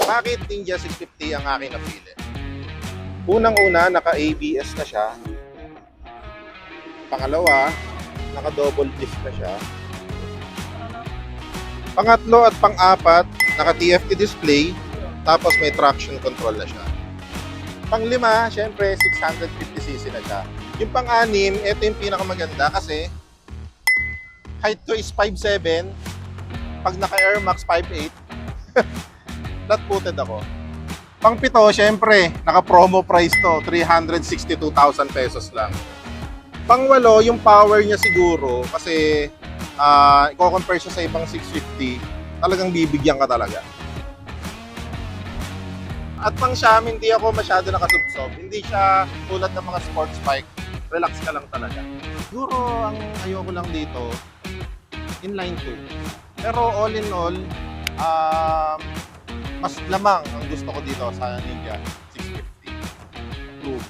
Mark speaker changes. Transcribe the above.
Speaker 1: Bakit Ninja 650 ang aking napili? Unang-una, naka-ABS na siya. Pangalawa, naka-double disc na siya. Pangatlo at pang-apat, naka-TFT display. Tapos may traction control na siya. Panglima, syempre, 650cc na siya. Yung pang-anim, ito yung pinakamaganda kasi height ko is 5'7". Pag naka-Air Max 5'8". Flat-footed ako. Pang-pito, syempre, naka-promo price to, 362,000 pesos lang. Pang-walo, yung power niya siguro, kasi i-compare siya sa ibang 650, talagang bibigyan ka talaga. At pang-Siyam, hindi ako masyado nakasubsob. Hindi siya tulad ng mga sports bike. Relax ka lang talaga. Siguro, ang ayoko lang dito, inline 2. Pero all in all, mas lamang ang gusto ko dito sa Ninja 650. True.